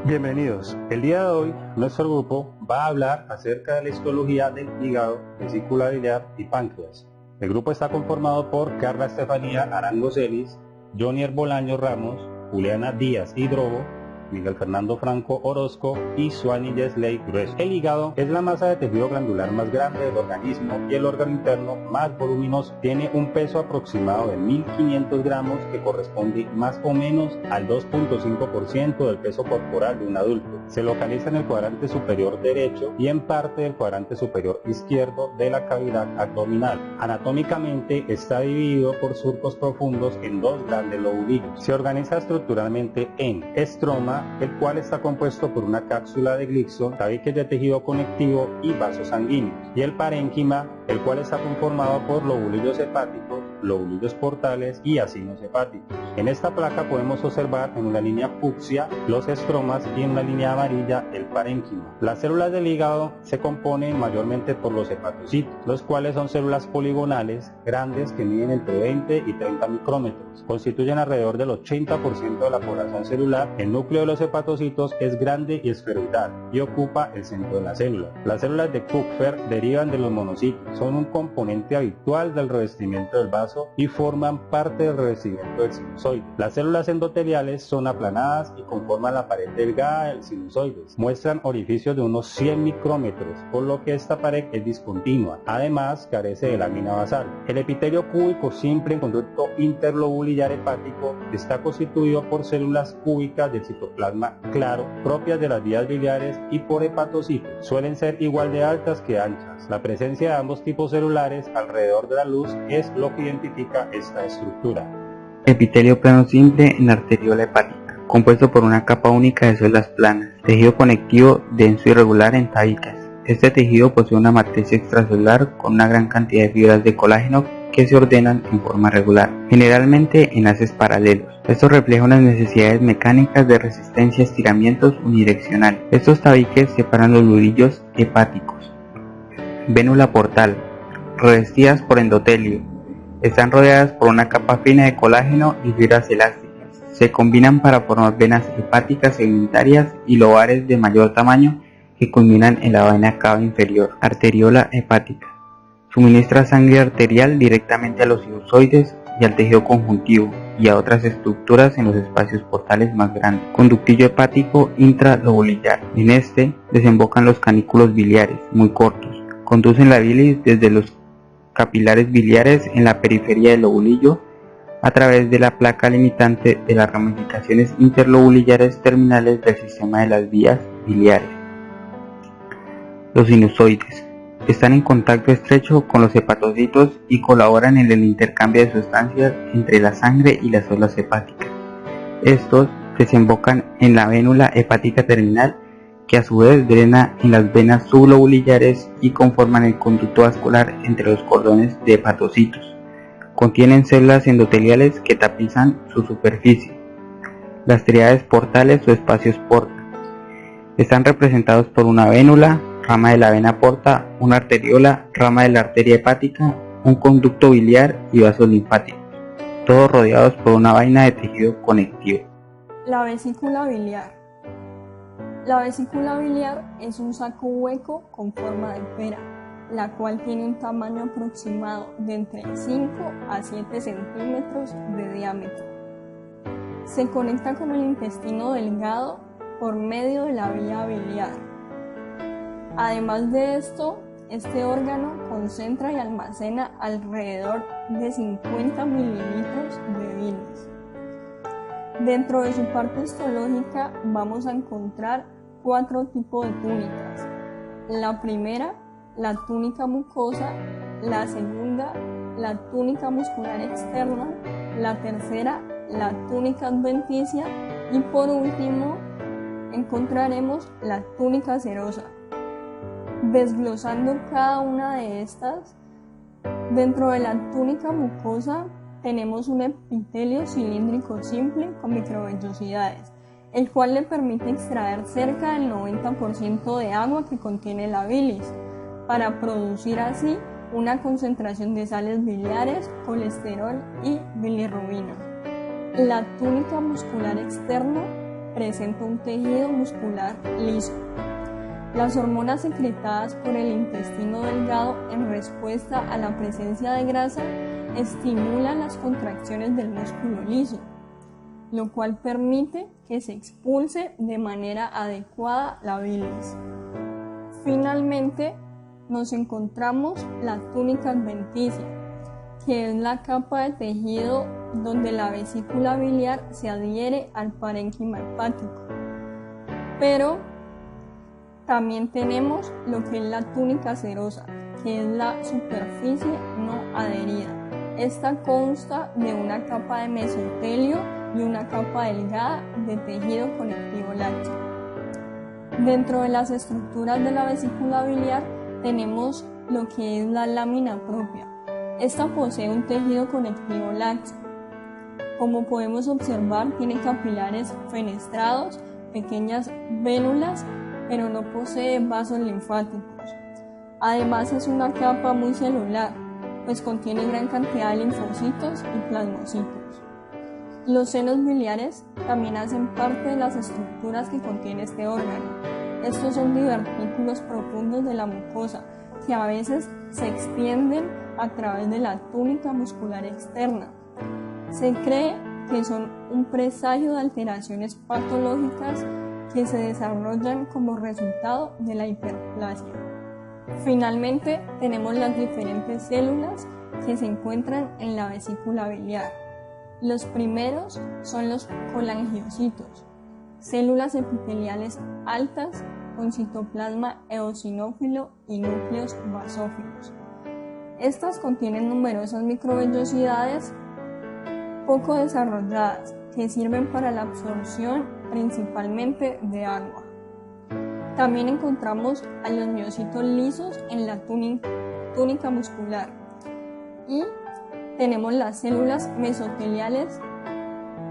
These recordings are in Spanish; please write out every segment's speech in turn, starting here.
Bienvenidos. El día de hoy nuestro grupo va a hablar acerca de la histología del hígado, vesícula biliar y páncreas. El grupo está conformado por Carla Estefanía Arango Celis, Jonier Bolaño Ramos, Juliana Díaz Hidrobo, Miguel Fernando Franco Orozco y Suani Yesley Grueso. El hígado es la masa de tejido glandular más grande del organismo y el órgano interno más voluminoso. Tiene un peso aproximado de 1.500 gramos que corresponde más o menos al 2.5% del peso corporal de un adulto. Se localiza en el cuadrante superior derecho y en parte del cuadrante superior izquierdo de la cavidad abdominal. Anatómicamente está dividido por surcos profundos en dos grandes lobulillos. Se organiza estructuralmente en estroma, el cual está compuesto por una cápsula de glixo, tabiques de tejido conectivo y vasos sanguíneos, y el parénquima, el cual está conformado por lobulillos hepáticos, lobulillos portales y acinos hepáticos. En esta placa podemos observar en una línea fucsia los estromas y en una línea amarilla el parénquima. Las células del hígado se componen mayormente por los hepatocitos, los cuales son células poligonales grandes que miden entre 20 y 30 micrómetros. Constituyen alrededor del 80% de la población celular. El núcleo de los hepatocitos es grande y esferoidal y ocupa el centro de la célula. Las células de Kupffer derivan de los monocitos, son un componente habitual del revestimiento del vaso y forman parte del revestimiento del sinusoide. Las células endoteliales son aplanadas y conforman la pared delgada del sinusoide. Muestran orificios de unos 100 micrómetros, por lo que esta pared es discontinua. Además, carece de lámina basal. El epitelio cúbico simple en conducto interlobulillar hepático está constituido por células cúbicas del citoplasma claro, propias de las vías biliares y por hepatocitos. Suelen ser igual de altas que anchas. La presencia de ambos tipos celulares alrededor de la luz es lo que identifica esta estructura. Epitelio plano simple en la arteriola hepática, compuesto por una capa única de células planas, tejido conectivo denso y irregular en tabiques. Este tejido posee una matriz extracelular con una gran cantidad de fibras de colágeno que se ordenan en forma regular, generalmente en haces paralelos. Esto refleja unas necesidades mecánicas de resistencia a estiramientos unidireccionales. Estos tabiques separan los nudillos hepáticos. Vénula portal, revestidas por endotelio. Están rodeadas por una capa fina de colágeno y fibras elásticas. Se combinan para formar venas hepáticas segmentarias y lobares de mayor tamaño que culminan en la vena cava inferior. Arteriola hepática. Suministra sangre arterial directamente a los sinusoides y al tejido conjuntivo y a otras estructuras en los espacios portales más grandes. Conductillo hepático intralobulillar. En este desembocan los canículos biliares, muy cortos. Conducen la bilis desde los capilares biliares en la periferia del lobulillo a través de la placa limitante de las ramificaciones interlobulillares terminales del sistema de las vías biliares. Los sinusoides están en contacto estrecho con los hepatocitos y colaboran en el intercambio de sustancias entre la sangre y las células hepáticas. Estos desembocan en la vénula hepática terminal, que a su vez drena en las venas sublobulillares y conforman el conducto vascular entre los cordones de hepatocitos. Contienen células endoteliales que tapizan su superficie. Las tríades portales o espacios porta están representados por una vénula, rama de la vena porta, una arteriola, rama de la arteria hepática, un conducto biliar y vasos linfáticos, todos rodeados por una vaina de tejido conectivo. La vesícula biliar. La vesícula biliar es un saco hueco con forma de pera, la cual tiene un tamaño aproximado de entre 5 a 7 centímetros de diámetro. Se conecta con el intestino delgado por medio de la vía biliar. Además de esto, este órgano concentra y almacena alrededor de 50 mililitros de bilis. Dentro de su parte histológica vamos a encontrar 4 tipos de túnicas. La primera, la túnica mucosa; la segunda, la túnica muscular externa; la tercera, la túnica adventicia; y por último, encontraremos la túnica serosa. Desglosando cada una de estas, dentro de la túnica mucosa tenemos un epitelio cilíndrico simple con microvellosidades, el cual le permite extraer cerca del 90% de agua que contiene la bilis, para producir así una concentración de sales biliares, colesterol y bilirrubina. La túnica muscular externa presenta un tejido muscular liso. Las hormonas secretadas por el intestino delgado en respuesta a la presencia de grasa estimulan las contracciones del músculo liso, lo cual permite que se expulse de manera adecuada la bilis. Finalmente, nos encontramos la túnica adventicia, que es la capa de tejido donde la vesícula biliar se adhiere al parénquima hepático. Pero también tenemos lo que es la túnica serosa, que es la superficie no adherida. Esta consta de una capa de mesotelio y una capa delgada de tejido conectivo lácteo. Dentro de las estructuras de la vesícula biliar tenemos lo que es la lámina propia. Esta posee un tejido conectivo lácteo. Como podemos observar, tiene capilares fenestrados, pequeñas vénulas, pero no posee vasos linfáticos. Además es una capa muy celular, pues contiene gran cantidad de linfocitos y plasmocitos. Los senos biliares también hacen parte de las estructuras que contiene este órgano. Estos son divertículos profundos de la mucosa que a veces se extienden a través de la túnica muscular externa. Se cree que son un presagio de alteraciones patológicas que se desarrollan como resultado de la hiperplasia. Finalmente, tenemos las diferentes células que se encuentran en la vesícula biliar. Los primeros son los colangiocitos, células epiteliales altas con citoplasma eosinófilo y núcleos basófilos. Estas contienen numerosas microvellosidades poco desarrolladas que sirven para la absorción principalmente de agua. También encontramos a los miocitos lisos en la túnica muscular y tenemos las células mesoteliales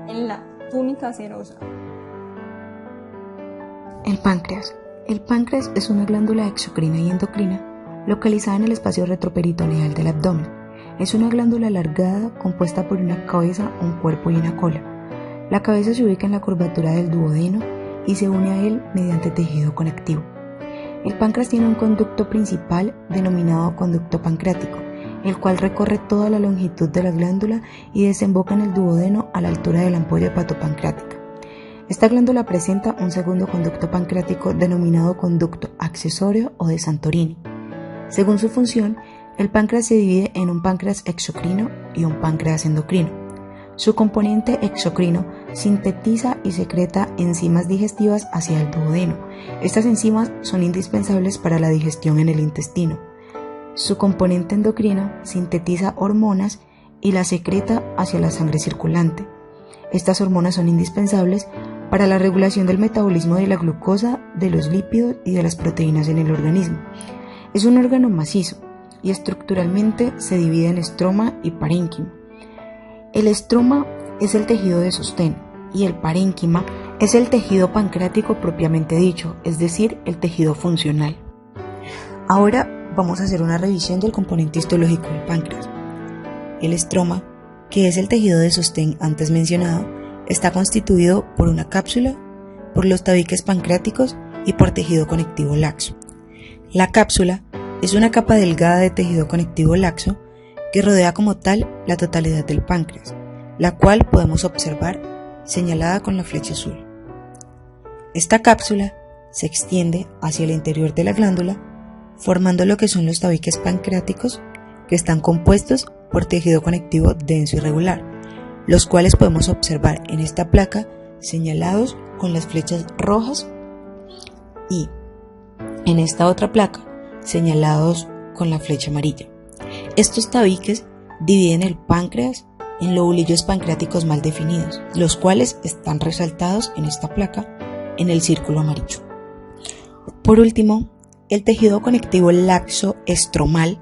en la túnica serosa. El páncreas. El páncreas es una glándula exocrina y endocrina localizada en el espacio retroperitoneal del abdomen. Es una glándula alargada compuesta por una cabeza, un cuerpo y una cola. La cabeza se ubica en la curvatura del duodeno y se une a él mediante tejido conectivo. El páncreas tiene un conducto principal denominado conducto pancreático, el cual recorre toda la longitud de la glándula y desemboca en el duodeno a la altura de la ampolla hepatopancreática. Esta glándula presenta un segundo conducto pancreático denominado conducto accesorio o de Santorini. Según su función, el páncreas se divide en un páncreas exocrino y un páncreas endocrino. Su componente exocrino sintetiza y secreta enzimas digestivas hacia el duodeno. Estas enzimas son indispensables para la digestión en el intestino. Su componente endocrino sintetiza hormonas y las secreta hacia la sangre circulante. Estas hormonas son indispensables para la regulación del metabolismo de la glucosa, de los lípidos y de las proteínas en el organismo. Es un órgano macizo y estructuralmente se divide en estroma y parénquima. El estroma es el tejido de sostén y el parénquima es el tejido pancreático propiamente dicho, es decir, el tejido funcional. Ahora vamos a hacer una revisión del componente histológico del páncreas. El estroma, que es el tejido de sostén antes mencionado, está constituido por una cápsula, por los tabiques pancreáticos y por tejido conectivo laxo. La cápsula es una capa delgada de tejido conectivo laxo que rodea como tal la totalidad del páncreas, la cual podemos observar señalada con la flecha azul. Esta cápsula se extiende hacia el interior de la glándula, formando lo que son los tabiques pancreáticos, que están compuestos por tejido conectivo denso y regular, los cuales podemos observar en esta placa señalados con las flechas rojas y en esta otra placa señalados con la flecha amarilla. Estos tabiques dividen el páncreas en lobulillos pancreáticos mal definidos, los cuales están resaltados en esta placa en el círculo amarillo. Por último, el tejido conectivo laxo-estromal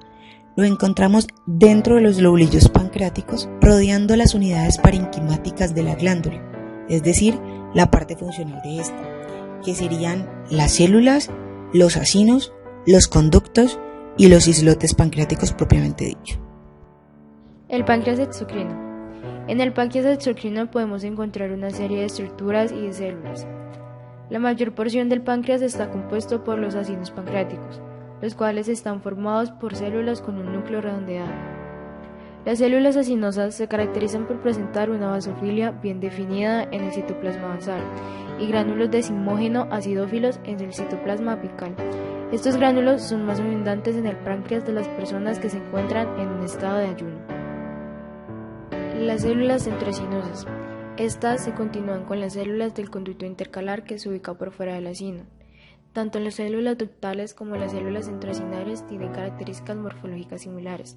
lo encontramos dentro de los lobulillos pancreáticos, rodeando las unidades parenquimáticas de la glándula, es decir, la parte funcional de esta, que serían las células, los acinos, los conductos y los islotes pancreáticos propiamente dicho. El páncreas exocrino. En el páncreas exocrino podemos encontrar una serie de estructuras y de células. La mayor porción del páncreas está compuesto por los acinos pancreáticos, los cuales están formados por células con un núcleo redondeado. Las células acinosas se caracterizan por presentar una basofilia bien definida en el citoplasma basal y gránulos de zimógeno acidófilos en el citoplasma apical. Estos gránulos son más abundantes en el páncreas de las personas que se encuentran en un estado de ayuno. Las células centroacinosas. Estas se continúan con las células del conducto intercalar que se ubica por fuera del acino. Tanto las células ductales como las células centroacinales tienen características morfológicas similares,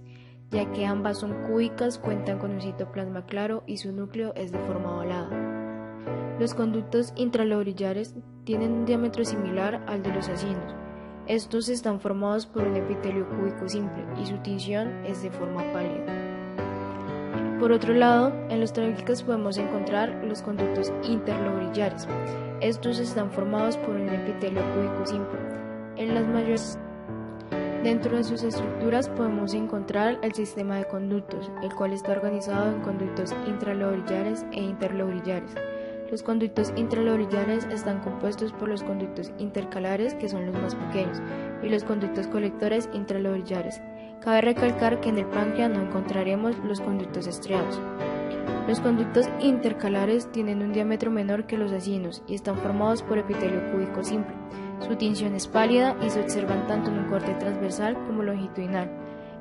ya que ambas son cúbicas, cuentan con un citoplasma claro y su núcleo es de forma ovalada. Los conductos intralobulares tienen un diámetro similar al de los acinos. Estos están formados por un epitelio cúbico simple y su tinción es de forma pálida. Por otro lado, en los trabéculos podemos encontrar los conductos interlobulares. Estos están formados por un epitelio cúbico simple. Dentro de sus estructuras podemos encontrar el sistema de conductos, el cual está organizado en conductos intralobulares e interlobulares. Los conductos intralobulares están compuestos por los conductos intercalares, que son los más pequeños, y los conductos colectores intralobulares. Cabe recalcar que en el páncreas no encontraremos los conductos estriados. Los conductos intercalares tienen un diámetro menor que los acinos y están formados por epitelio cúbico simple. Su tinción es pálida y se observan tanto en un corte transversal como longitudinal.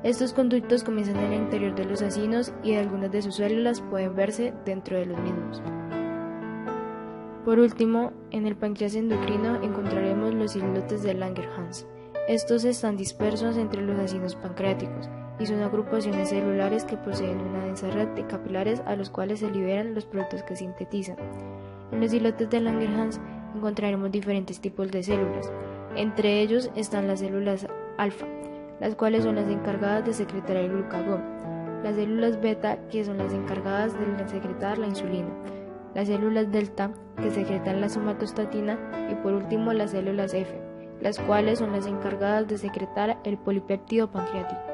Estos conductos comienzan en el interior de los acinos y algunas de sus células pueden verse dentro de los mismos. Por último, en el páncreas endocrino encontraremos los islotes de Langerhans. Estos están dispersos entre los acinos pancreáticos y son agrupaciones celulares que poseen una densa red de capilares a los cuales se liberan los productos que sintetizan. En los islotes de Langerhans encontraremos diferentes tipos de células. Entre ellos están las células alfa, las cuales son las encargadas de secretar el glucagón, las células beta, que son las encargadas de secretar la insulina, las células delta, que secretan la somatostatina, y por último las células F, las cuales son las encargadas de secretar el polipéptido pancreático.